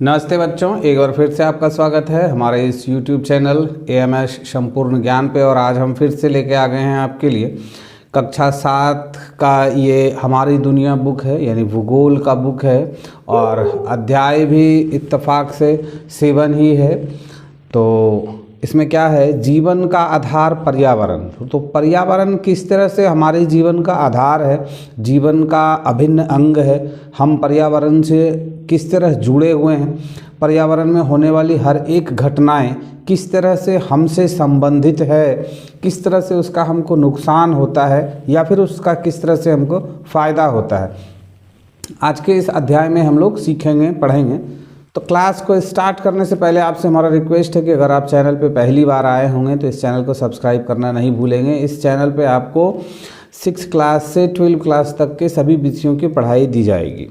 नमस्ते बच्चों, एक बार फिर से आपका स्वागत है हमारे इस YouTube चैनल AMS संपूर्ण ज्ञान पे। और आज हम फिर से लेके आ गए हैं आपके लिए कक्षा 7 का ये हमारी दुनिया बुक है, यानी भूगोल का बुक है। और अध्याय भी इत्तेफाक से 7 ही है। तो इसमें क्या है, जीवन का आधार पर्यावरण। तो पर्यावरण किस तरह से हमारे जीवन का आधार है, जीवन का अभिन्न अंग है। हम पर्यावरण से किस तरह जुड़े हुए हैं, पर्यावरण में होने वाली हर एक घटनाएं किस तरह से हमसे संबंधित है, किस तरह से उसका हमको नुकसान होता है या फिर उसका किस तरह से हमको फ़ायदा होता है, आज के इस अध्याय में हम लोग सीखेंगे, पढ़ेंगे। तो क्लास को स्टार्ट करने से पहले आपसे हमारा रिक्वेस्ट है कि अगर आप चैनल पे पहली बार आए होंगे तो इस चैनल को सब्सक्राइब करना नहीं भूलेंगे। इस चैनल पे आपको 6 क्लास से 12 क्लास तक के सभी विषयों की पढ़ाई दी जाएगी।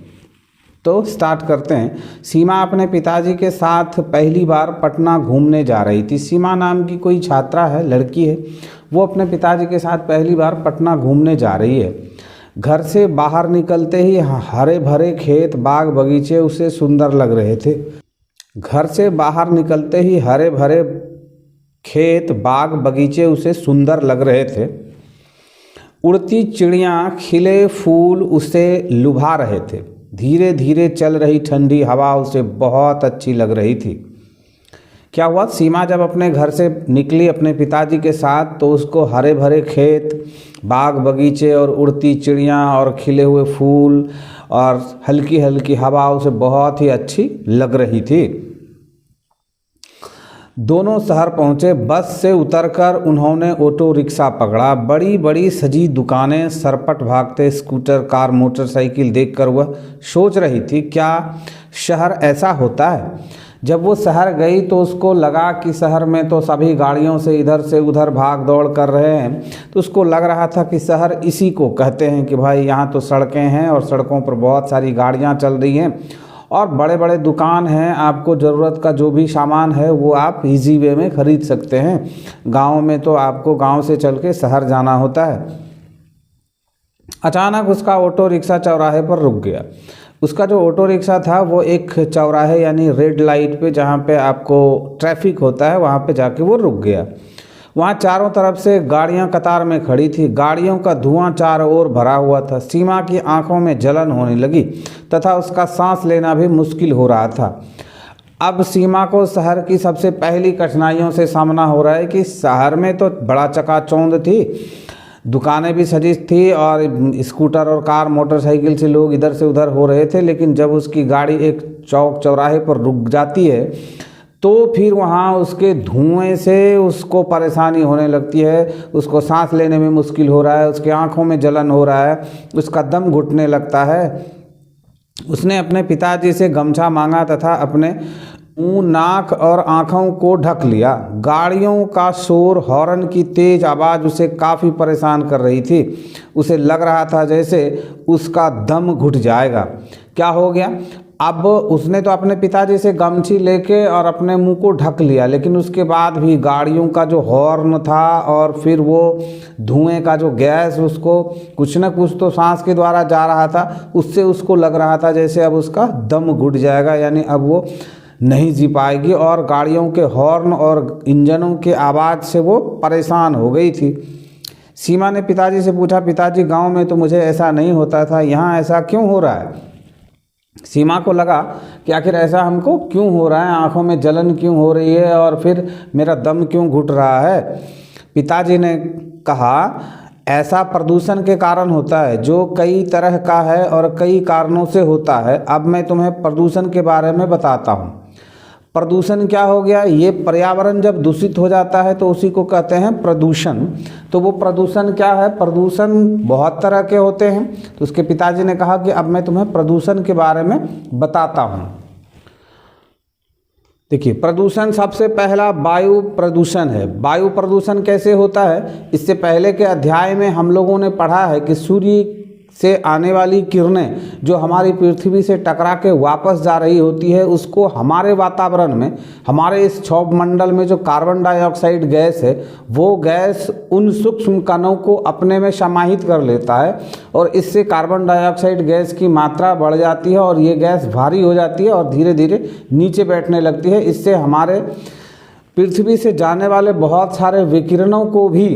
तो स्टार्ट करते हैं। सीमा अपने पिताजी के साथ पहली बार पटना घूमने जा रही थी। सीमा नाम की कोई छात्रा है, लड़की है, वो अपने पिताजी के साथ पहली बार पटना घूमने जा रही है। घर से बाहर निकलते ही हरे भरे खेत बाग बगीचे उसे सुंदर लग रहे थे। घर से बाहर निकलते ही हरे भरे खेत बाग बगीचे उसे सुंदर लग रहे थे। उड़ती चिड़ियाँ, खिले फूल उसे लुभा रहे थे। धीरे धीरे चल रही ठंडी हवा उसे बहुत अच्छी लग रही थी। क्या हुआ, सीमा जब अपने घर से निकली अपने पिताजी के साथ तो उसको हरे भरे खेत, बाग बगीचे और उड़ती चिड़ियाँ और खिले हुए फूल और हल्की हल्की हवा उसे बहुत ही अच्छी लग रही थी। दोनों शहर पहुँचे। बस से उतरकर उन्होंने ऑटो रिक्शा पकड़ा। बड़ी बड़ी सजी दुकानें, सरपट भागते स्कूटर, कार, मोटरसाइकिल देखकर वह सोच रही थी, क्या शहर ऐसा होता है। जब वो शहर गई तो उसको लगा कि शहर में तो सभी गाड़ियों से इधर से उधर भाग दौड़ कर रहे हैं। तो उसको लग रहा था कि शहर इसी को कहते हैं कि भाई यहाँ तो सड़कें हैं और सड़कों पर बहुत सारी गाड़ियाँ चल रही हैं और बड़े बड़े दुकान हैं। आपको ज़रूरत का जो भी सामान है वो आप इजी वे में ख़रीद सकते हैं। गांव में तो आपको गांव से चल के शहर जाना होता है। अचानक उसका ऑटो रिक्शा चौराहे पर रुक गया। उसका जो ऑटो रिक्शा था वो एक चौराहे यानी रेड लाइट पे, जहाँ पे आपको ट्रैफिक होता है, वहाँ पे जाके वो रुक गया। वहाँ चारों तरफ से गाड़ियाँ कतार में खड़ी थी। गाड़ियों का धुआं चारों ओर भरा हुआ था। सीमा की आंखों में जलन होने लगी तथा उसका सांस लेना भी मुश्किल हो रहा था। अब सीमा को शहर की सबसे पहली कठिनाइयों से सामना हो रहा है कि शहर में तो बड़ा चकाचौंध थी, दुकानें भी सजी थी और स्कूटर और कार मोटरसाइकिल से लोग इधर से उधर हो रहे थे। लेकिन जब उसकी गाड़ी एक चौक चौराहे पर रुक जाती है तो फिर वहाँ उसके धुएं से उसको परेशानी होने लगती है। उसको सांस लेने में मुश्किल हो रहा है, उसकी आंखों में जलन हो रहा है, उसका दम घुटने लगता है। उसने अपने पिताजी से गमछा मांगा तथा अपने मुँह, नाक और आँखों को ढक लिया। गाड़ियों का शोर, हॉर्न की तेज आवाज़ उसे काफ़ी परेशान कर रही थी। उसे लग रहा था जैसे उसका दम घुट जाएगा। क्या हो गया, अब उसने तो अपने पिताजी से गमछी लेके और अपने मुंह को ढक लिया, लेकिन उसके बाद भी गाड़ियों का जो हॉर्न था और फिर वो धुएं का जो गैस, उसको कुछ न कुछ तो सांस के द्वारा जा रहा था। उससे उसको लग रहा था जैसे अब उसका दम घुट जाएगा, यानी अब वो नहीं जी पाएगी। और गाड़ियों के हॉर्न और इंजनों के आवाज़ से वो परेशान हो गई थी। सीमा ने पिताजी से पूछा, पिताजी गांव में तो मुझे ऐसा नहीं होता था, यहाँ ऐसा क्यों हो रहा है। सीमा को लगा कि आखिर ऐसा हमको क्यों हो रहा है, आंखों में जलन क्यों हो रही है और फिर मेरा दम क्यों घुट रहा है। पिताजी ने कहा, ऐसा प्रदूषण के कारण होता है, जो कई तरह का है और कई कारणों से होता है। अब मैं तुम्हें प्रदूषण के बारे में बताता हूँ। प्रदूषण क्या हो गया, ये पर्यावरण जब दूषित हो जाता है तो उसी को कहते हैं प्रदूषण। तो वो प्रदूषण क्या है, प्रदूषण बहुत तरह के होते हैं। तो उसके पिताजी ने कहा कि अब मैं तुम्हें प्रदूषण के बारे में बताता हूँ। देखिए, प्रदूषण सबसे पहला वायु प्रदूषण है। वायु प्रदूषण कैसे होता है, इससे पहले के अध्याय में हम लोगों ने पढ़ा है कि सूर्य से आने वाली किरणें जो हमारी पृथ्वी से टकरा के वापस जा रही होती है, उसको हमारे वातावरण में, हमारे इस क्षौभ मंडल में जो कार्बन डाइऑक्साइड गैस है, वो गैस उन सूक्ष्म कणों को अपने में समाहित कर लेता है और इससे कार्बन डाइऑक्साइड गैस की मात्रा बढ़ जाती है और ये गैस भारी हो जाती है और धीरे धीरे नीचे बैठने लगती है। इससे हमारे पृथ्वी से जाने वाले बहुत सारे विकिरणों को भी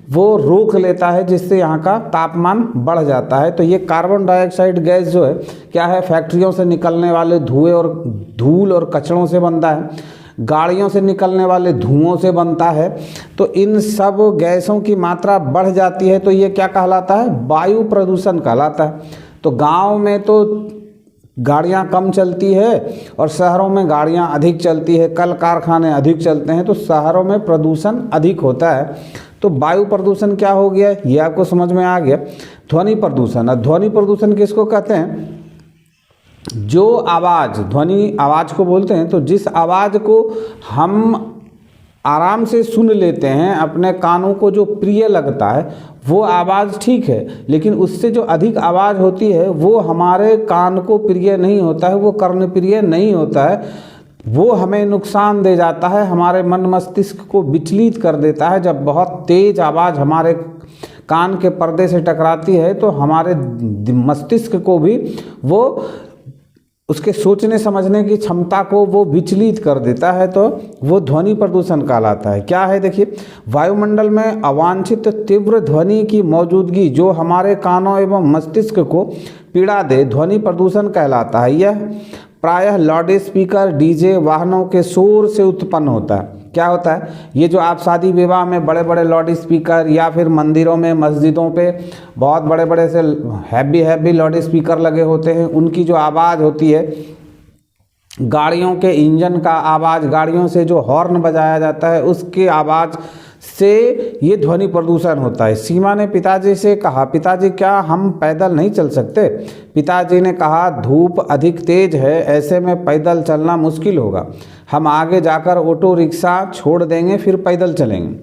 वो रोक लेता है, जिससे यहाँ का तापमान बढ़ जाता है। तो ये कार्बन डाइऑक्साइड गैस जो है क्या है, फैक्ट्रियों से निकलने वाले धुएं और धूल और कचरों से बनता है, गाड़ियों से निकलने वाले धुओं से बनता है। तो इन सब गैसों की मात्रा बढ़ जाती है तो ये क्या कहलाता है, वायु प्रदूषण कहलाता है। तो गाँव में तो गाड़ियाँ कम चलती है और शहरों में गाड़ियाँ अधिक चलती है, कल कारखाने अधिक चलते हैं, तो शहरों में प्रदूषण अधिक होता है। तो वायु प्रदूषण क्या हो गया, ये आपको समझ में आ गया। ध्वनि प्रदूषण, ध्वनि प्रदूषण किसको कहते हैं, जो आवाज़, ध्वनि आवाज़ को बोलते हैं। तो जिस आवाज़ को हम आराम से सुन लेते हैं, अपने कानों को जो प्रिय लगता है वो आवाज़ ठीक है, लेकिन उससे जो अधिक आवाज़ होती है वो हमारे कान को प्रिय नहीं होता है, वो कर्ण प्रिय नहीं होता है, वो हमें नुकसान दे जाता है, हमारे मन मस्तिष्क को विचलित कर देता है। जब बहुत तेज़ आवाज़ हमारे कान के पर्दे से टकराती है तो हमारे मस्तिष्क को भी वो उसके सोचने समझने की क्षमता को वो विचलित कर देता है, तो वो ध्वनि प्रदूषण कहलाता है। क्या है देखिए, वायुमंडल में अवांछित तीव्र ध्वनि की मौजूदगी जो हमारे कानों एवं मस्तिष्क को पीड़ा दे, ध्वनि प्रदूषण कहलाता है। यह प्रायः लाउड स्पीकर, डीजे, वाहनों के शोर से उत्पन्न होता है। क्या होता है, ये जो आप शादी विवाह में बड़े बड़े लाउड स्पीकर या फिर मंदिरों में मस्जिदों पे बहुत बड़े बड़े से हैवी लाउड स्पीकर लगे होते हैं, उनकी जो आवाज़ होती है, गाड़ियों के इंजन का आवाज़, गाड़ियों से जो हॉर्न बजाया जाता है उसकी आवाज़ से ये ध्वनि प्रदूषण होता है। सीमा ने पिताजी से कहा, पिताजी क्या हम पैदल नहीं चल सकते? पिताजी ने कहा, धूप अधिक तेज है, ऐसे में पैदल चलना मुश्किल होगा, हम आगे जाकर ऑटो रिक्शा छोड़ देंगे फिर पैदल चलेंगे।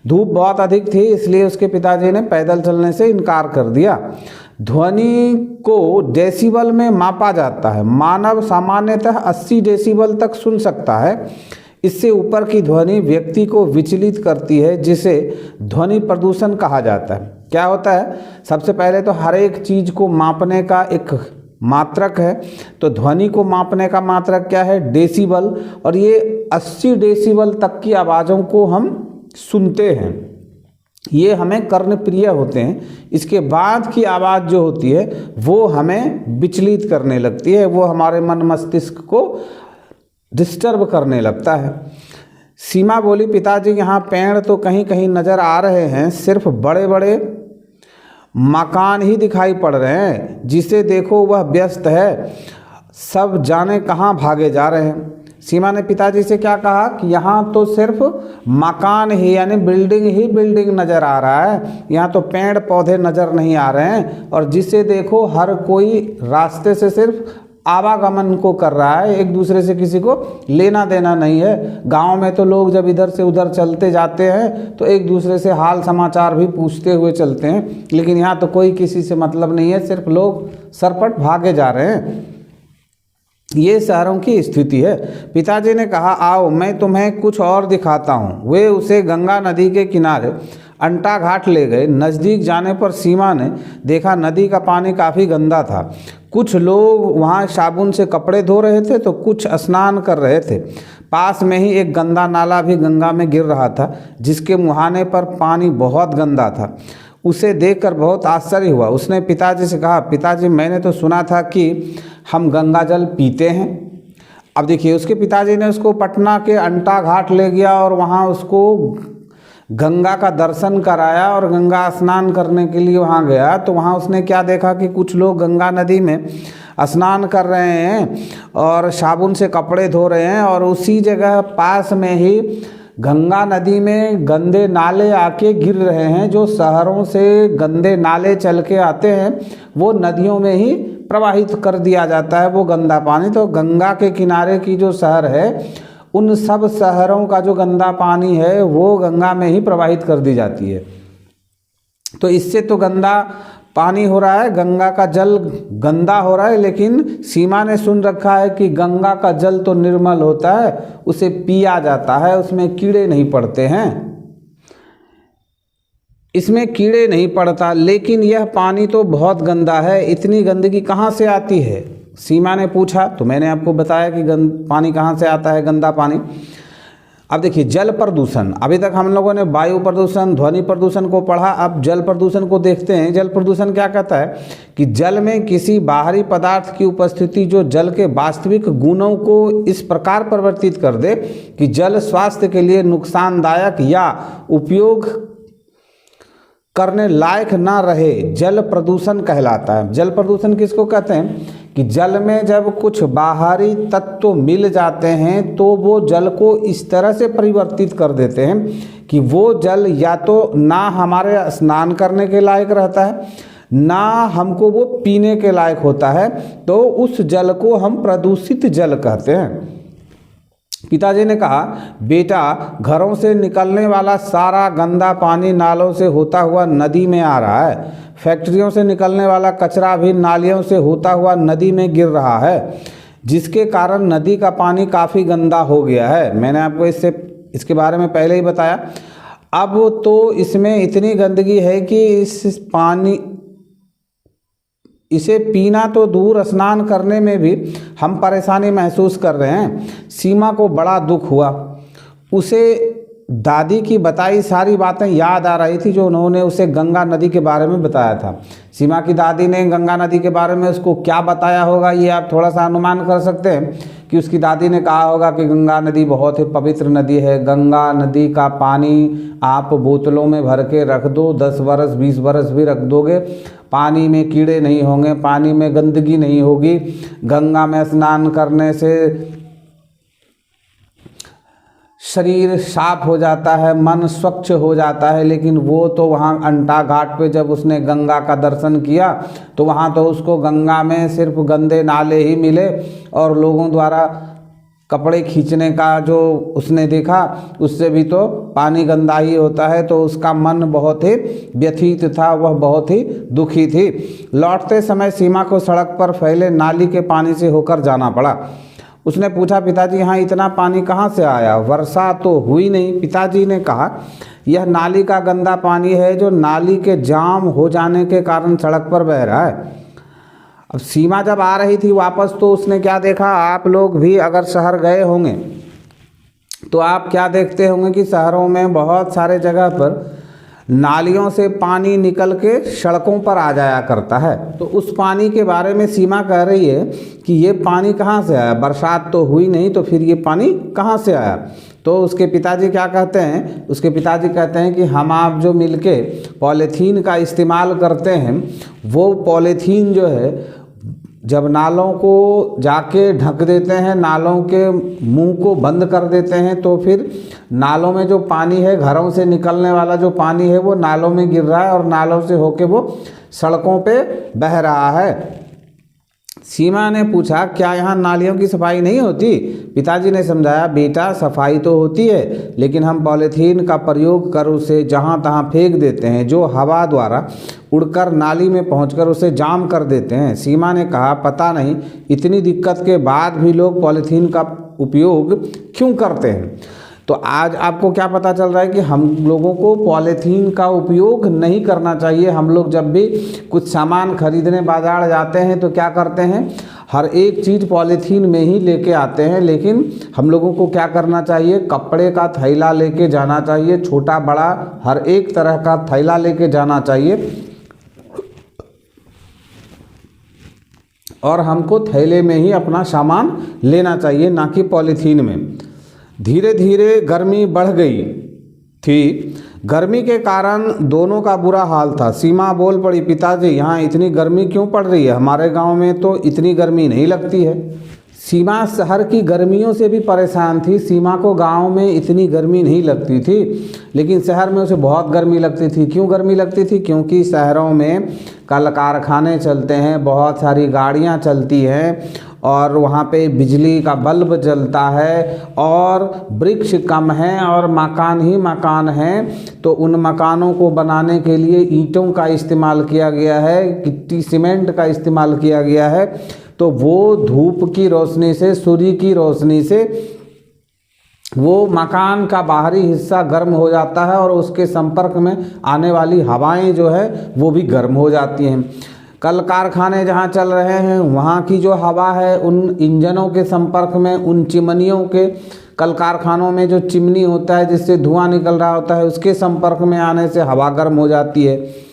धूप बहुत अधिक थी इसलिए उसके पिताजी ने पैदल चलने से इनकार कर दिया। ध्वनि को डेसिबल में मापा जाता है, मानव सामान्यतः 80 डेसिबल तक सुन सकता है। इससे ऊपर की ध्वनि व्यक्ति को विचलित करती है, जिसे ध्वनि प्रदूषण कहा जाता है। क्या होता है, सबसे पहले तो हर एक चीज़ को मापने का एक मात्रक है, तो ध्वनि को मापने का मात्रक क्या है, डेसिबल, और ये 80 डेसिबल तक की आवाज़ों को हम सुनते हैं, ये हमें कर्णप्रिय होते हैं। इसके बाद की आवाज़ जो होती है वो हमें विचलित करने लगती है, वो हमारे मन मस्तिष्क को डिस्टर्ब करने लगता है। सीमा बोली, पिताजी यहाँ पेड़ तो कहीं कहीं नज़र आ रहे हैं, सिर्फ बड़े बड़े मकान ही दिखाई पड़ रहे हैं, जिसे देखो वह व्यस्त है, सब जाने कहाँ भागे जा रहे हैं। सीमा ने पिताजी से क्या कहा कि यहाँ तो सिर्फ मकान ही यानी बिल्डिंग नज़र आ रहा है, यहाँ तो पेड़ पौधे नज़र नहीं आ रहे हैं, और जिसे देखो हर कोई रास्ते से सिर्फ आवागमन को कर रहा है, एक दूसरे से किसी को लेना देना नहीं है। गांव में तो लोग जब इधर से उधर चलते जाते हैं तो एक दूसरे से हाल समाचार भी पूछते हुए चलते हैं, लेकिन यहाँ तो कोई किसी से मतलब नहीं है, सिर्फ लोग सरपट भागे जा रहे हैं। ये शहरों की स्थिति है। पिताजी ने कहा, आओ मैं तुम्हें कुछ और दिखाता हूँ। वे उसे गंगा नदी के किनारे अंटा घाट ले गए। नज़दीक जाने पर सीमा ने देखा नदी का पानी काफ़ी गंदा था। कुछ लोग वहाँ साबुन से कपड़े धो रहे थे तो कुछ स्नान कर रहे थे। पास में ही एक गंदा नाला भी गंगा में गिर रहा था, जिसके मुहाने पर पानी बहुत गंदा था। उसे देखकर बहुत आश्चर्य हुआ। उसने पिताजी से कहा, पिताजी मैंने तो सुना था कि हम गंगा जल पीते हैं। अब देखिए, उसके पिताजी ने उसको पटना के अंटा घाट ले गया और वहाँ उसको गंगा का दर्शन कराया और गंगा स्नान करने के लिए वहाँ गया। तो वहाँ उसने क्या देखा कि कुछ लोग गंगा नदी में स्नान कर रहे हैं और साबुन से कपड़े धो रहे हैं, और उसी जगह पास में ही गंगा नदी में गंदे नाले आके गिर रहे हैं। जो शहरों से गंदे नाले चल के आते हैं वो नदियों में ही प्रवाहित कर दिया जाता है वो गंदा पानी। तो गंगा के किनारे की जो शहर है, उन सब शहरों का जो गंदा पानी है वो गंगा में ही प्रवाहित कर दी जाती है। तो इससे तो गंदा पानी हो रहा है, गंगा का जल गंदा हो रहा है, लेकिन सीमा ने सुन रखा है कि गंगा का जल तो निर्मल होता है, उसे पिया जाता है, उसमें कीड़े नहीं पड़ते हैं, इसमें कीड़े नहीं पड़ता। लेकिन यह पानी तो बहुत गंदा है, इतनी गंदगी कहाँ से आती है? सीमा ने पूछा। तो मैंने आपको बताया कि पानी कहाँ से आता है, गंदा पानी। अब देखिए, जल प्रदूषण। अभी तक हम लोगों ने वायु प्रदूषण, ध्वनि प्रदूषण को पढ़ा, अब जल प्रदूषण को देखते हैं। जल प्रदूषण क्या कहता है कि जल में किसी बाहरी पदार्थ की उपस्थिति जो जल के वास्तविक गुणों को इस प्रकार परिवर्तित कर दे कि जल स्वास्थ्य के लिए नुकसानदायक या उपयोग करने लायक ना रहे, जल प्रदूषण कहलाता है। जल प्रदूषण किसको कहते हैं कि जल में जब कुछ बाहरी तत्व मिल जाते हैं तो वो जल को इस तरह से परिवर्तित कर देते हैं कि वो जल या तो ना हमारे स्नान करने के लायक रहता है, ना हमको वो पीने के लायक होता है, तो उस जल को हम प्रदूषित जल कहते हैं। पिताजी ने कहा, बेटा, घरों से निकलने वाला सारा गंदा पानी नालों से होता हुआ नदी में आ रहा है, फैक्ट्रियों से निकलने वाला कचरा भी नालियों से होता हुआ नदी में गिर रहा है, जिसके कारण नदी का पानी काफ़ी गंदा हो गया है। मैंने आपको इसके बारे में पहले ही बताया। अब तो इसमें इतनी गंदगी है कि इसे पीना तो दूर, स्नान करने में भी हम परेशानी महसूस कर रहे हैं। सीमा को बड़ा दुख हुआ। उसे दादी की बताई सारी बातें याद आ रही थी जो उन्होंने उसे गंगा नदी के बारे में बताया था। सीमा की दादी ने गंगा नदी के बारे में उसको क्या बताया होगा, ये आप थोड़ा सा अनुमान कर सकते हैं कि उसकी दादी ने कहा होगा कि गंगा नदी बहुत ही पवित्र नदी है, गंगा नदी का पानी आप बोतलों में भर के रख दो, 10 बरस 20 बरस भी रख दोगे, पानी में कीड़े नहीं होंगे, पानी में गंदगी नहीं होगी। गंगा में स्नान करने से शरीर साफ हो जाता है, मन स्वच्छ हो जाता है। लेकिन वो तो वहाँ अंटा घाट पे जब उसने गंगा का दर्शन किया तो वहाँ तो उसको गंगा में सिर्फ गंदे नाले ही मिले और लोगों द्वारा कपड़े खींचने का जो उसने देखा, उससे भी तो पानी गंदा ही होता है। तो उसका मन बहुत ही व्यथित था, वह बहुत ही दुखी थी। लौटते समय सीमा को सड़क पर फैले नाली के पानी से होकर जाना पड़ा। उसने पूछा, पिताजी, यहाँ इतना पानी कहाँ से आया? वर्षा तो हुई नहीं। पिताजी ने कहा, यह नाली का गंदा पानी है जो नाली के जाम हो जाने के कारण सड़क पर बह रहा है। अब सीमा जब आ रही थी वापस तो उसने क्या देखा, आप लोग भी अगर शहर गए होंगे तो आप क्या देखते होंगे कि शहरों में बहुत सारे जगह पर नालियों से पानी निकल के सड़कों पर आ जाया करता है। तो उस पानी के बारे में सीमा कह रही है कि ये पानी कहाँ से आया? बरसात तो हुई नहीं, तो फिर ये पानी कहाँ से आया? तो उसके पिताजी क्या कहते हैं? उसके पिताजी कहते हैं कि हम आप जो मिलके पॉलीथीन का इस्तेमाल करते हैं, वो पॉलीथीन जो है जब नालों को जाके ढक देते हैं, नालों के मुंह को बंद कर देते हैं, तो फिर नालों में जो पानी है, घरों से निकलने वाला जो पानी है वो नालों में गिर रहा है और नालों से होके वो सड़कों पे बह रहा है। सीमा ने पूछा, क्या यहाँ नालियों की सफाई नहीं होती? पिताजी ने समझाया, बेटा, सफाई तो होती है, लेकिन हम पॉलीथीन का प्रयोग कर उसे जहाँ तहाँ फेंक देते हैं, जो हवा द्वारा उड़कर नाली में पहुंचकर उसे जाम कर देते हैं। सीमा ने कहा, पता नहीं इतनी दिक्कत के बाद भी लोग पॉलीथीन का उपयोग क्यों करते हैं। तो आज आपको क्या पता चल रहा है कि हम लोगों को पॉलीथीन का उपयोग नहीं करना चाहिए। हम लोग जब भी कुछ सामान खरीदने बाजार जाते हैं तो क्या करते हैं, हर एक चीज़ पॉलीथीन में ही लेके आते हैं। लेकिन हम लोगों को क्या करना चाहिए, कपड़े का थैला लेके जाना चाहिए, छोटा बड़ा हर एक तरह का थैला लेके जाना चाहिए और हमको थैले में ही अपना सामान लेना चाहिए, ना कि पॉलीथीन में। धीरे धीरे गर्मी बढ़ गई थी। गर्मी के कारण दोनों का बुरा हाल था। सीमा बोल पड़ी, पिताजी, यहाँ इतनी गर्मी क्यों पड़ रही है? हमारे गांव में तो इतनी गर्मी नहीं लगती है। सीमा शहर की गर्मियों से भी परेशान थी। सीमा को गांव में इतनी गर्मी नहीं लगती थी, लेकिन शहर में उसे बहुत गर्मी लगती थी। क्यों गर्मी लगती थी? क्योंकि शहरों में कल कारखाने चलते हैं, बहुत सारी गाड़ियां चलती हैं और वहाँ पे बिजली का बल्ब जलता है और वृक्ष कम हैं और मकान ही मकान हैं, तो उन मकानों को बनाने के लिए ईंटों का इस्तेमाल किया गया है, गिट्टी सीमेंट का इस्तेमाल किया गया है। तो वो धूप की रोशनी से, सूर्य की रोशनी से वो मकान का बाहरी हिस्सा गर्म हो जाता है और उसके संपर्क में आने वाली हवाएं जो है वो भी गर्म हो जाती हैं। कल कारखाने जहाँ चल रहे हैं वहाँ की जो हवा है उन इंजनों के संपर्क में, उन चिमनियों के, कल कारखानों में जो चिमनी होता है जिससे धुआं निकल रहा होता है उसके संपर्क में आने से हवा गर्म हो जाती है।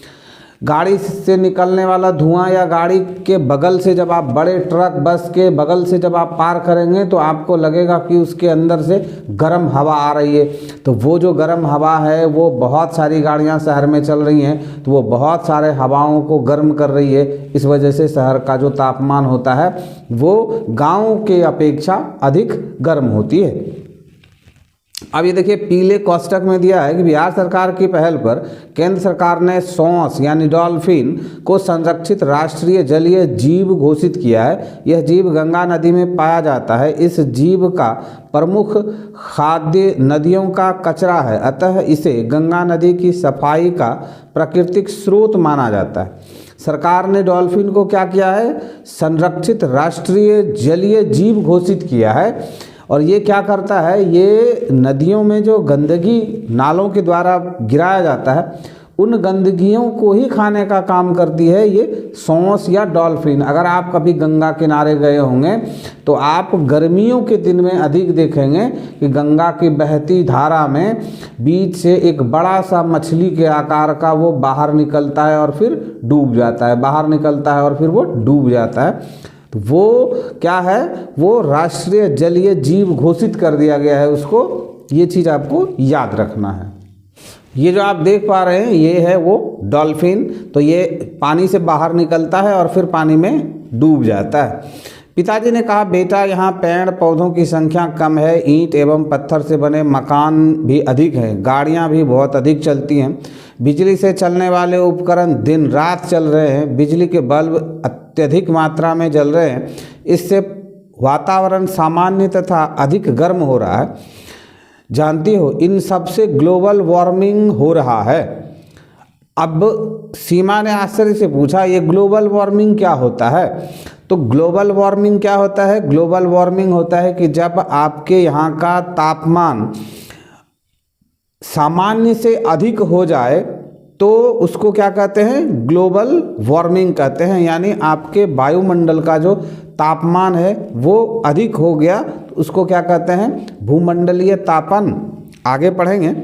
गाड़ी से निकलने वाला धुआं या गाड़ी के बगल से जब आप, बड़े ट्रक बस के बगल से जब आप पार करेंगे तो आपको लगेगा कि उसके अंदर से गर्म हवा आ रही है। तो वो जो गर्म हवा है वो बहुत सारी गाड़ियां शहर में चल रही हैं तो वो बहुत सारे हवाओं को गर्म कर रही है। इस वजह से शहर का जो तापमान होता है वो गाँव के अपेक्षा अधिक गर्म होती है। अब ये देखिए पीले कोष्टक में दिया है कि बिहार सरकार की पहल पर केंद्र सरकार ने सोंस यानी डॉल्फिन को संरक्षित राष्ट्रीय जलीय जीव घोषित किया है। यह जीव गंगा नदी में पाया जाता है। इस जीव का प्रमुख खाद्य नदियों का कचरा है, अतः इसे गंगा नदी की सफाई का प्राकृतिक स्रोत माना जाता है। सरकार ने डॉल्फिन को क्या किया है, संरक्षित राष्ट्रीय जलीय जीव घोषित किया है। और ये क्या करता है, ये नदियों में जो गंदगी नालों के द्वारा गिराया जाता है उन गंदगियों को ही खाने का काम करती है ये सोंस या डॉल्फिन। अगर आप कभी गंगा किनारे गए होंगे तो आप गर्मियों के दिन में अधिक देखेंगे कि गंगा की बहती धारा में बीच से एक बड़ा सा मछली के आकार का वो बाहर निकलता है और फिर डूब जाता है, बाहर निकलता है और फिर वो डूब जाता है। तो वो क्या है, वो राष्ट्रीय जलीय जीव घोषित कर दिया गया है उसको। ये चीज़ आपको याद रखना है। ये जो आप देख पा रहे हैं ये है वो डॉल्फिन। तो ये पानी से बाहर निकलता है और फिर पानी में डूब जाता है। पिताजी ने कहा, बेटा यहाँ पेड़ पौधों की संख्या कम है, ईंट एवं पत्थर से बने मकान भी अधिक हैं, गाड़ियाँ भी बहुत अधिक चलती हैं, बिजली से चलने वाले उपकरण दिन रात चल रहे हैं, बिजली के बल्ब अत्यधिक मात्रा में जल रहे हैं, इससे वातावरण सामान्य तथा अधिक गर्म हो रहा है। जानती हो इन सब से ग्लोबल वार्मिंग हो रहा है। अब सीमा ने आश्चर्य से पूछा, ये ग्लोबल वार्मिंग क्या होता है? तो ग्लोबल वार्मिंग क्या होता है? ग्लोबल वार्मिंग होता है कि जब आपके यहाँ का तापमान सामान्य से अधिक हो जाए तो उसको क्या कहते हैं, ग्लोबल वार्मिंग कहते हैं। यानी आपके वायुमंडल का जो तापमान है वो अधिक हो गया तो उसको क्या कहते हैं, भूमंडलीय तापन। आगे पढ़ेंगे।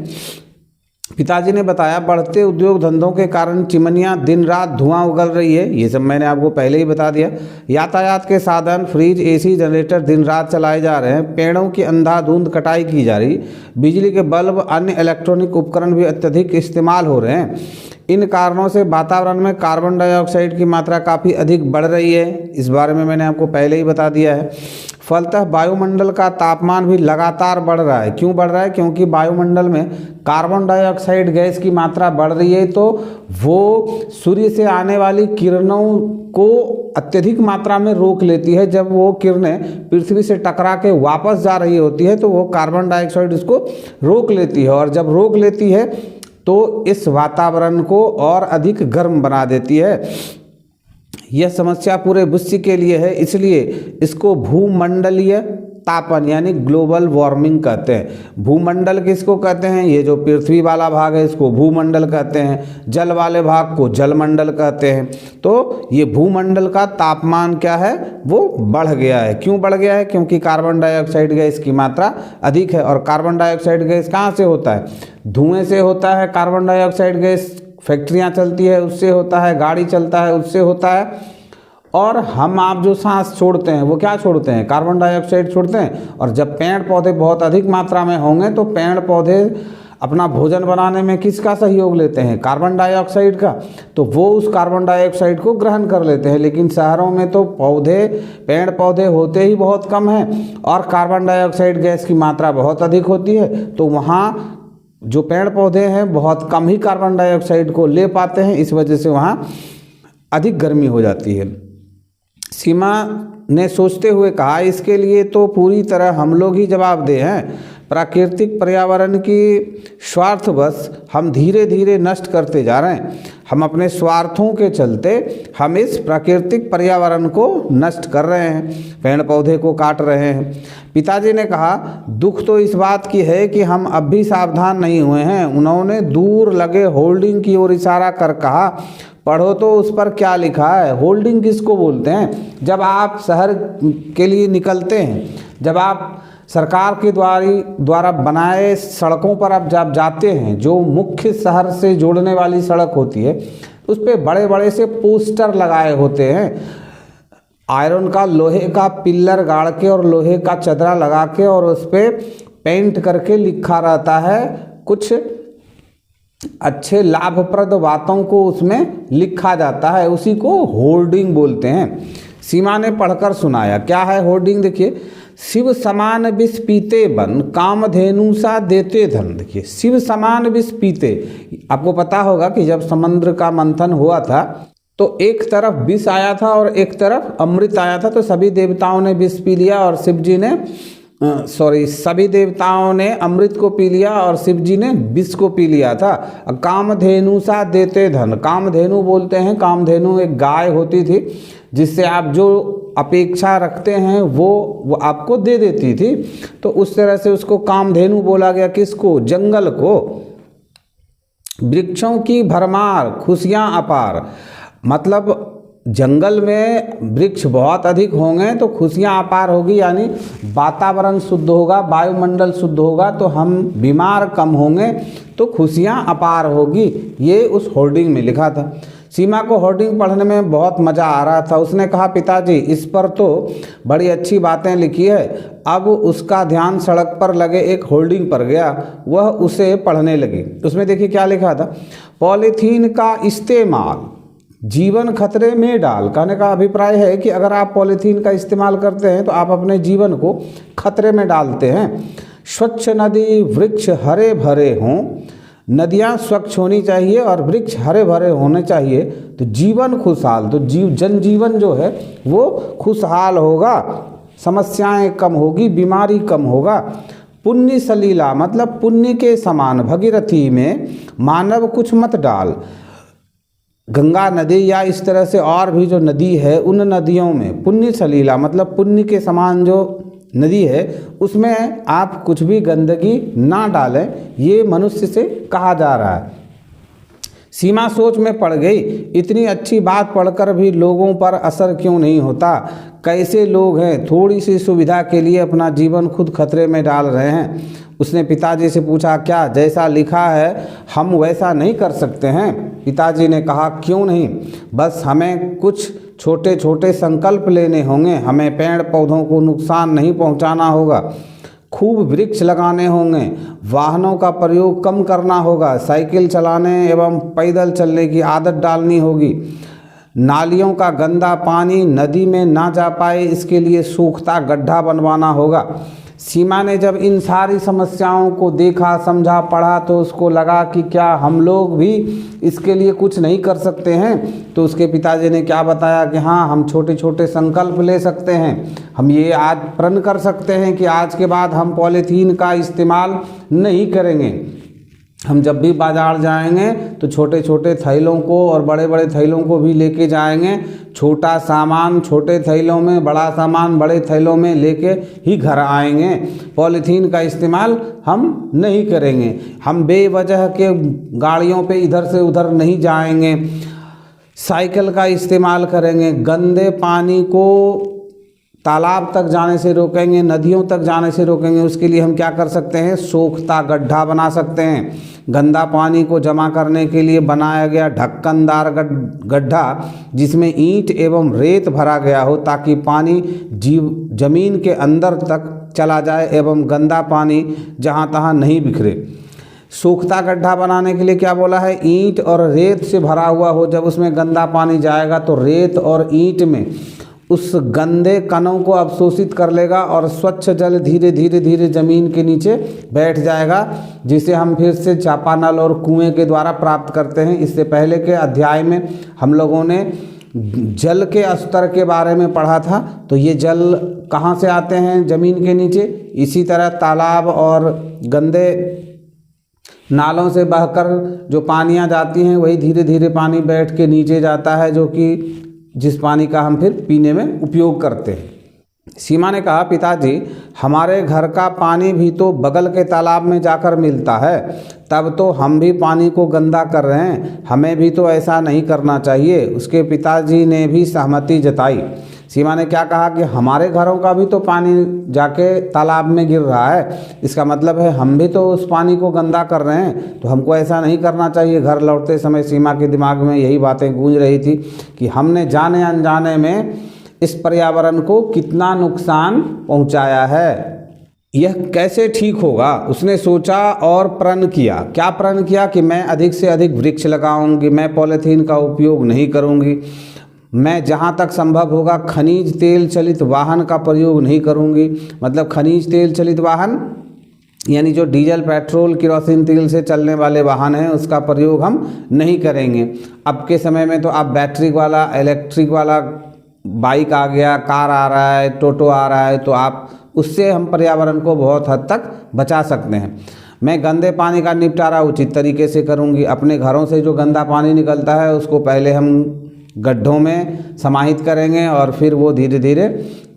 पिताजी ने बताया, बढ़ते उद्योग धंधों के कारण चिमनियां दिन रात धुआं उगल रही है। ये सब मैंने आपको पहले ही बता दिया। यातायात के साधन, फ्रिज, एसी, जनरेटर दिन रात चलाए जा रहे हैं। पेड़ों की अंधाधुंध कटाई की जा रही। बिजली के बल्ब, अन्य इलेक्ट्रॉनिक उपकरण भी अत्यधिक इस्तेमाल हो रहे हैं। इन कारणों से वातावरण में कार्बन डाइऑक्साइड की मात्रा काफ़ी अधिक बढ़ रही है। इस बारे में मैंने आपको पहले ही बता दिया है। फलतः वायुमंडल का तापमान भी लगातार बढ़ रहा है। क्यों बढ़ रहा है? क्योंकि वायुमंडल में कार्बन डाइऑक्साइड गैस की मात्रा बढ़ रही है तो वो सूर्य से आने वाली किरणों को अत्यधिक मात्रा में रोक लेती है। जब वो किरणें पृथ्वी से टकरा के वापस जा रही होती है तो वो कार्बन डाइऑक्साइड उसको रोक लेती है, और जब रोक लेती है तो इस वातावरण को और अधिक गर्म बना देती है। यह समस्या पूरे विश्व के लिए है, इसलिए इसको भूमंडलीय तापन यानी ग्लोबल वार्मिंग कहते हैं। भूमंडल किसको कहते हैं? ये जो पृथ्वी वाला भाग है इसको भूमंडल कहते हैं, जल वाले भाग को जलमंडल कहते हैं। तो ये भूमंडल का तापमान क्या है, वो बढ़ गया है। क्यों बढ़ गया है? क्योंकि कार्बन डाइऑक्साइड गैस की मात्रा अधिक है। और कार्बन डाइऑक्साइड गैस कहाँ से होता है? धुएं से होता है। कार्बन डाइऑक्साइड गैस फैक्ट्रियाँ चलती है उससे होता है, गाड़ी चलता है उससे होता है। और हम आप जो सांस छोड़ते हैं वो क्या छोड़ते हैं? कार्बन डाइऑक्साइड छोड़ते हैं। और जब पेड़ पौधे बहुत अधिक मात्रा में होंगे तो पेड़ पौधे अपना भोजन बनाने में किसका सहयोग लेते हैं? कार्बन डाइऑक्साइड का। तो वो उस कार्बन डाइऑक्साइड को ग्रहण कर लेते हैं। लेकिन शहरों में तो पेड़ पौधे होते ही बहुत कम हैं और कार्बन डाइऑक्साइड गैस की मात्रा बहुत अधिक होती है। तो वहाँ जो पेड़ पौधे हैं बहुत कम ही कार्बन डाइऑक्साइड को ले पाते हैं। इस वजह से वहाँ अधिक गर्मी हो जाती है। सीमा ने सोचते हुए कहा, इसके लिए तो पूरी तरह हम लोग ही जवाबदेह हैं। प्राकृतिक पर्यावरण की स्वार्थवश हम धीरे धीरे नष्ट करते जा रहे हैं। हम अपने स्वार्थों के चलते हम इस प्राकृतिक पर्यावरण को नष्ट कर रहे हैं, पेड़ पौधे को काट रहे हैं। पिताजी ने कहा, दुख तो इस बात की है कि हम अब भी सावधान नहीं हुए हैं। उन्होंने दूर लगे होल्डिंग की ओर इशारा कर कहा, पढ़ो तो उस पर क्या लिखा है। होल्डिंग किसको बोलते हैं? जब आप शहर के लिए निकलते हैं, जब आप सरकार के द्वारा बनाए सड़कों पर आप जब जाते हैं, जो मुख्य शहर से जोड़ने वाली सड़क होती है, उस पे बड़े बड़े से पोस्टर लगाए होते हैं, आयरन का, लोहे का पिल्लर गाड़ के और लोहे का चदरा लगा के, और उस पर पेंट करके लिखा रहता है कुछ अच्छे लाभप्रद बातों को उसमें लिखा जाता है, उसी को होर्डिंग बोलते हैं। सीमा ने पढ़कर सुनाया, क्या है होर्डिंग? देखिए, शिव समान विष पीते बन, कामधेनु सा देते धन। देखिए, शिव समान विष पीते, आपको पता होगा कि जब समुद्र का मंथन हुआ था तो एक तरफ विष आया था और एक तरफ अमृत आया था, तो सभी देवताओं ने विष पी लिया और सभी देवताओं ने अमृत को पी लिया और शिव जी ने विष को पी लिया था। कामधेनु सा देते धन, कामधेनु बोलते हैं, कामधेनु एक गाय होती थी जिससे आप जो अपेक्षा रखते हैं वो आपको दे देती थी, तो उस तरह से उसको कामधेनु बोला गया। किसको? जंगल को। वृक्षों की भरमार, खुशियाँ अपार, मतलब जंगल में वृक्ष बहुत अधिक होंगे तो खुशियाँ अपार होगी, यानी वातावरण शुद्ध होगा, वायुमंडल शुद्ध होगा, तो हम बीमार कम होंगे, तो खुशियाँ अपार होगी। ये उस होर्डिंग में लिखा था। सीमा को होर्डिंग पढ़ने में बहुत मज़ा आ रहा था। उसने कहा, पिताजी इस पर तो बड़ी अच्छी बातें लिखी है। अब उसका ध्यान सड़क पर लगे एक होर्डिंग पर गया, वह उसे पढ़ने लगी। उसमें देखिए क्या लिखा था, पॉलीथीन का इस्तेमाल जीवन खतरे में डाल। कहने का अभिप्राय है कि अगर आप पॉलीथीन का इस्तेमाल करते हैं तो आप अपने जीवन को खतरे में डालते हैं। स्वच्छ नदी वृक्ष हरे भरे हों, नदियाँ स्वच्छ होनी चाहिए और वृक्ष हरे भरे होने चाहिए, तो जीवन खुशहाल, तो जनजीवन जो है वो खुशहाल होगा, समस्याएं कम होगी, बीमारी कम होगा। पुण्य सलीला, मतलब पुण्य के समान भगीरथी में मानव कुछ मत डाल। गंगा नदी या इस तरह से और भी जो नदी है, उन नदियों में पुण्य सलीला मतलब पुण्य के समान जो नदी है उसमें आप कुछ भी गंदगी ना डालें, ये मनुष्य से कहा जा रहा है। सीमा सोच में पड़ गई, इतनी अच्छी बात पढ़कर भी लोगों पर असर क्यों नहीं होता? कैसे लोग हैं, थोड़ी सी सुविधा के लिए अपना जीवन खुद खतरे में डाल रहे हैं। उसने पिताजी से पूछा, क्या जैसा लिखा है हम वैसा नहीं कर सकते हैं? पिताजी ने कहा, क्यों नहीं, बस हमें कुछ छोटे छोटे संकल्प लेने होंगे। हमें पेड़ पौधों को नुकसान नहीं पहुंचाना होगा, खूब वृक्ष लगाने होंगे, वाहनों का प्रयोग कम करना होगा, साइकिल चलाने एवं पैदल चलने की आदत डालनी होगी। नालियों का गंदा पानी नदी में ना जा पाए, इसके लिए सूखता गड्ढा बनवाना होगा। सीमा ने जब इन सारी समस्याओं को देखा, समझा, पढ़ा, तो उसको लगा कि क्या हम लोग भी इसके लिए कुछ नहीं कर सकते हैं? तो उसके पिताजी ने क्या बताया कि हाँ, हम छोटे छोटे संकल्प ले सकते हैं। हम ये आज प्रण कर सकते हैं कि आज के बाद हम पॉलीथीन का इस्तेमाल नहीं करेंगे। हम जब भी बाज़ार जाएंगे तो छोटे छोटे थैलों को और बड़े बड़े थैलों को भी लेके जाएंगे। छोटा सामान छोटे थैलों में, बड़ा सामान बड़े थैलों में लेके ही घर आएंगे। पॉलीथीन का इस्तेमाल हम नहीं करेंगे। हम बेवजह के गाड़ियों पे इधर से उधर नहीं जाएंगे। साइकिल का इस्तेमाल करेंगे। गंदे पानी को तालाब तक जाने से रोकेंगे, नदियों तक जाने से रोकेंगे। उसके लिए हम क्या कर सकते हैं? सोखता गड्ढा बना सकते हैं। गंदा पानी को जमा करने के लिए बनाया गया ढक्कनदार गड्ढा जिसमें ईंट एवं रेत भरा गया हो, ताकि पानी जमीन के अंदर तक चला जाए एवं गंदा पानी जहाँ तहाँ नहीं बिखरे। सूखता गड्ढा बनाने के लिए क्या बोला है? ईंट और रेत से भरा हुआ हो। जब उसमें गंदा पानी जाएगा तो रेत और ईंट में उस गंदे कणों को अवशोषित कर लेगा और स्वच्छ जल धीरे धीरे धीरे जमीन के नीचे बैठ जाएगा, जिसे हम फिर से चापानल और कुएं के द्वारा प्राप्त करते हैं। इससे पहले के अध्याय में हम लोगों ने जल के स्तर के बारे में पढ़ा था। तो ये जल कहाँ से आते हैं? ज़मीन के नीचे। इसी तरह तालाब और गंदे नालों से बहकर जो पानियाँ जाती हैं वही धीरे धीरे पानी बैठ के नीचे जाता है, जो कि जिस पानी का हम फिर पीने में उपयोग करते हैं। सीमा ने कहा, पिताजी हमारे घर का पानी भी तो बगल के तालाब में जाकर मिलता है, तब तो हम भी पानी को गंदा कर रहे हैं, हमें भी तो ऐसा नहीं करना चाहिए। उसके पिताजी ने भी सहमति जताई। सीमा ने क्या कहा कि हमारे घरों का भी तो पानी जाके तालाब में गिर रहा है, इसका मतलब है हम भी तो उस पानी को गंदा कर रहे हैं, तो हमको ऐसा नहीं करना चाहिए। घर लौटते समय सीमा के दिमाग में यही बातें गूंज रही थी कि हमने जाने अनजाने में इस पर्यावरण को कितना नुकसान पहुंचाया है, यह कैसे ठीक होगा। उसने सोचा और प्रण किया। क्या प्रण किया? कि मैं अधिक से अधिक वृक्ष लगाऊंगी, मैं पॉलीथीन का उपयोग नहीं करूंगी, मैं जहाँ तक संभव होगा खनिज तेल चलित वाहन का प्रयोग नहीं करूंगी। मतलब खनिज तेल चलित वाहन यानी जो डीजल, पेट्रोल, केरोसिन तेल से चलने वाले वाहन हैं उसका प्रयोग हम नहीं करेंगे। अब के समय में तो आप बैटरी वाला, इलेक्ट्रिक वाला बाइक आ गया, कार आ रहा है, टोटो आ रहा है, तो आप उससे हम पर्यावरण को बहुत हद तक बचा सकते हैं। मैं गंदे पानी का निपटारा उचित तरीके से करूंगी। अपने घरों से जो गंदा पानी निकलता है उसको पहले हम गड्ढों में समाहित करेंगे और फिर वो धीरे धीरे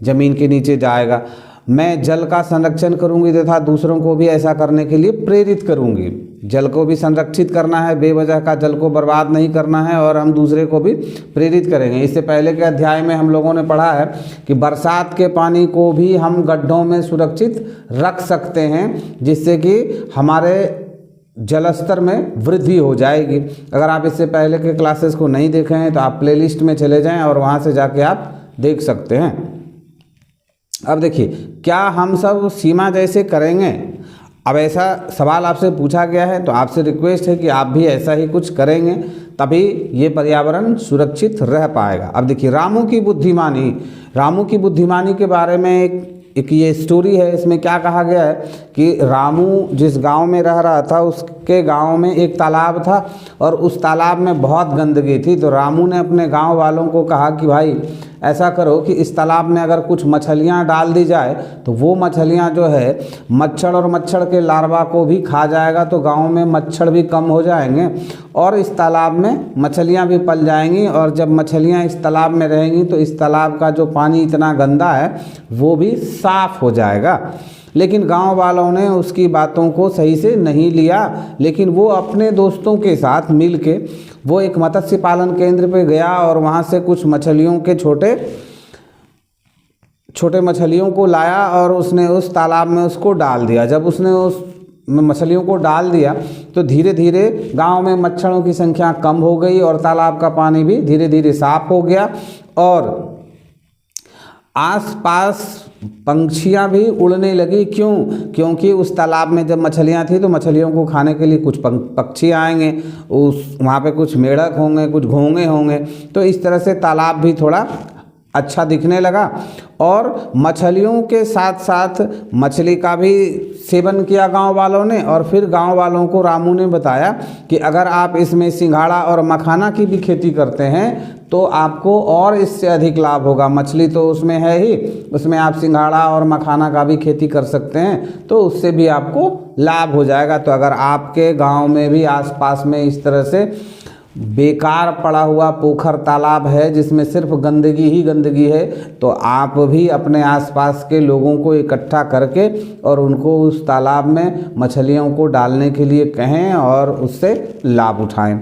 ज़मीन के नीचे जाएगा। मैं जल का संरक्षण करूंगी तथा दूसरों को भी ऐसा करने के लिए प्रेरित करूंगी। जल को भी संरक्षित करना है, बेवजह का जल को बर्बाद नहीं करना है और हम दूसरे को भी प्रेरित करेंगे। इससे पहले के अध्याय में हम लोगों ने पढ़ा है कि बरसात के पानी को भी हम गड्ढों में सुरक्षित रख सकते हैं, जिससे कि हमारे जल स्तर में वृद्धि हो जाएगी। अगर आप इससे पहले के क्लासेस को नहीं देखे हैं तो आप प्लेलिस्ट में चले जाएं और वहाँ से जाके आप देख सकते हैं। अब देखिए, क्या हम सब सीमा जैसे करेंगे? अब ऐसा सवाल आपसे पूछा गया है तो आपसे रिक्वेस्ट है कि आप भी ऐसा ही कुछ करेंगे, तभी ये पर्यावरण सुरक्षित रह पाएगा। अब देखिए, रामू की बुद्धिमानी के बारे में एक ये स्टोरी है। इसमें क्या कहा गया है कि रामू जिस गांव में रह रहा था उसके गांव में एक तालाब था और उस तालाब में बहुत गंदगी थी। तो रामू ने अपने गांव वालों को कहा कि भाई ऐसा करो कि इस तालाब में अगर कुछ मछलियां डाल दी जाए तो वो मछलियां जो है मच्छर और मच्छर के लार्वा को भी खा जाएगा, तो गांव में मच्छर भी कम हो जाएंगे और इस तालाब में मछलियां भी पल जाएंगी। और जब मछलियां इस तालाब में रहेंगी तो इस तालाब का जो पानी इतना गंदा है वो भी साफ हो जाएगा। लेकिन गांव वालों ने उसकी बातों को सही से नहीं लिया, लेकिन वो अपने दोस्तों के साथ मिल के वो एक मत्स्य पालन केंद्र पे गया और वहाँ से कुछ मछलियों के छोटे मछलियों को लाया और उसने उस तालाब में उसको डाल दिया। जब उसने उस मछलियों को डाल दिया तो धीरे धीरे गांव में मच्छरों की संख्या कम हो गई और तालाब का पानी भी धीरे धीरे साफ हो गया और आसपास पंछियां भी उड़ने लगी। क्योंकि उस तालाब में जब मछलियां थी तो मछलियों को खाने के लिए कुछ पक्षी आएंगे, वहाँ पे कुछ मेढक होंगे, कुछ घोंगे होंगे, तो इस तरह से तालाब भी थोड़ा अच्छा दिखने लगा। और मछलियों के साथ साथ मछली का भी सेवन किया गांव वालों ने। और फिर गांव वालों को रामू ने बताया कि अगर आप इसमें सिंघाड़ा और मखाना की भी खेती करते हैं तो आपको और इससे अधिक लाभ होगा। मछली तो उसमें है ही, उसमें आप सिंघाड़ा और मखाना का भी खेती कर सकते हैं, तो उससे भी आपको लाभ हो जाएगा। तो अगर आपके गांव में भी आसपास में इस तरह से बेकार पड़ा हुआ पोखर तालाब है जिसमें सिर्फ गंदगी ही गंदगी है, तो आप भी अपने आसपास के लोगों को इकट्ठा करके और उनको उस तालाब में मछलियों को डालने के लिए कहें और उससे लाभ उठाएं।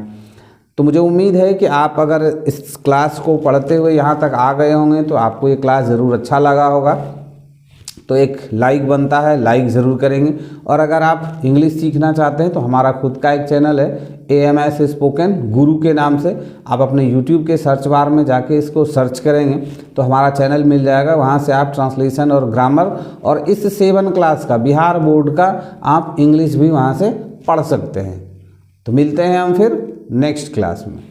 तो मुझे उम्मीद है कि आप अगर इस क्लास को पढ़ते हुए यहाँ तक आ गए होंगे तो आपको ये क्लास ज़रूर अच्छा लगा होगा। तो एक लाइक बनता है, लाइक ज़रूर करेंगे। और अगर आप इंग्लिश सीखना चाहते हैं तो हमारा खुद का एक चैनल है AMS स्पोकन गुरु के नाम से। आप अपने YouTube के सर्च बार में जाके इसको सर्च करेंगे तो हमारा चैनल मिल जाएगा। वहाँ से आप ट्रांसलेशन और ग्रामर और इस 7 क्लास का बिहार बोर्ड का आप इंग्लिश भी वहाँ से पढ़ सकते हैं। तो मिलते हैं हम फिर नेक्स्ट क्लास में।